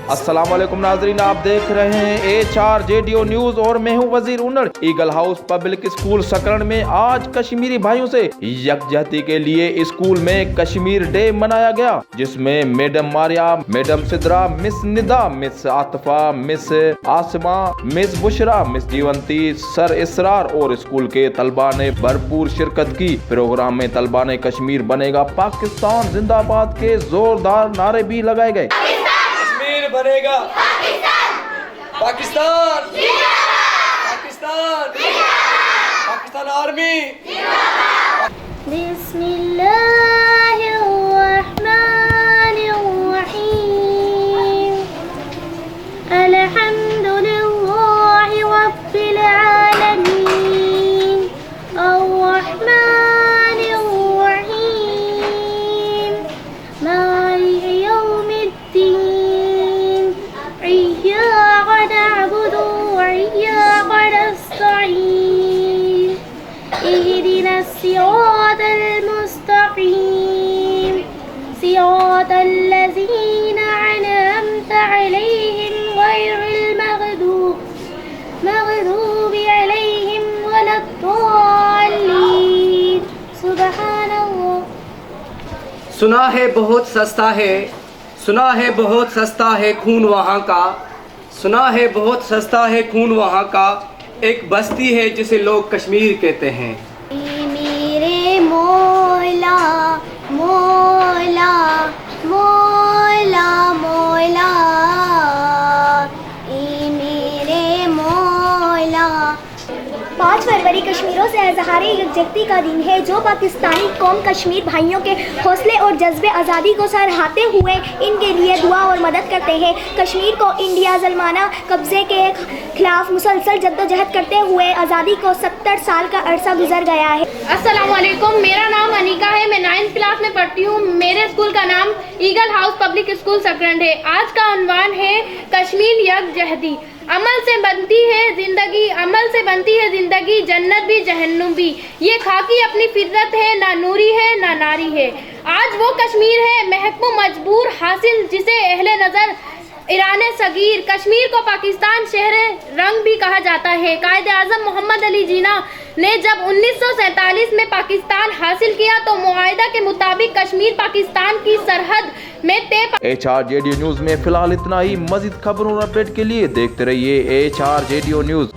अस्सलाम वालेकुम नाजरीन, आप देख रहे हैं HRJDO न्यूज और मैं हूं वजीर उन्नड़। ईगल हाउस पब्लिक स्कूल सकरण में आज कश्मीरी भाइयों से यकजहती के लिए स्कूल में कश्मीर डे मनाया गया, जिसमें madam Maria, madam Sidra, miss Nida, miss Atifa, miss Asma, miss Bushra, miss Jeevanti, sir Israr और स्कूल के तलबा ने भरपूर शिरकत की। प्रोग्राम में तलबा ने कश्मीर बनेगा पाकिस्तान जिंदाबाद के जोरदार नारे भी लगाए गए। कश्मीर बनेगा पाकिस्तान, पाकिस्तान, पाकिस्तान आर्मी। बिस्मिल्लाहिर्रहमानिर्रहीम, अल्हम्दुलिल्लाहि रब्बिल आलमीन, अर्रहमानिर्रहीम, मालिकि यौमिद्दीन, इय्याका नअबुदु व इय्याका नस्तईन, इहदिनस सिरातल मुस्तकीम, सिरातल लज़ीना अनअमता अलैहिम गैरिल मग़दूबि अलैहिम वलद्दाल्लीन। सुब्हानल्लाह। सुना है बहुत सस्ता है, सुना है बहुत सस्ता है खून वहाँ का, सुना है बहुत सस्ता है खून वहाँ का, एक बस्ती है जिसे लोग कश्मीर कहते हैं। मेरे मौला मौला मौला मौला, ए मेरे मौला। 5 फरवरी कश्मीरों से इज़हार यकजहती का दिन है, जो पाकिस्तानी कौम कश्मीर भाइयों के हौसले और जज्बे आज़ादी को सराहते हुए इनके लिए दुआ और मदद करते हैं। कश्मीर को इंडिया ज़ुल्माना कब्ज़े के खिलाफ मुसलसल जद्दोजहद करते हुए आज़ादी को 70 साल का अरसा गुजर गया है। अस्सलाम वालेकुम, मेरा नाम अनिका है, मैं 9th क्लास में पढ़ती हूँ। मेरे स्कूल का नाम eagle house public school Sakrand है। आज का उन्वान है कश्मीर यकजहती। अमल से बनती है जिंदगी, अमल से बनती है जिंदगी, जन्नत भी जहन्नुम भी। ये खाकी अपनी फितरत है, ना नूरी है ना नारी है। आज वो कश्मीर है महकूम मजबूर हासिल, जिसे अहले नज़र ईरान सगीर। कश्मीर को पाकिस्तान शहर रंग भी कहा जाता है। कायद आज़म मोहम्मद अली जिन्ना ने जब 1947 में पाकिस्तान हासिल किया तो मुआहिदा के मुताबिक कश्मीर पाकिस्तान की सरहद में तय। HRJDO न्यूज में फिलहाल इतना ही। मजीद खबरों और अपडेट के लिए देखते रहिए HRJDO न्यूज।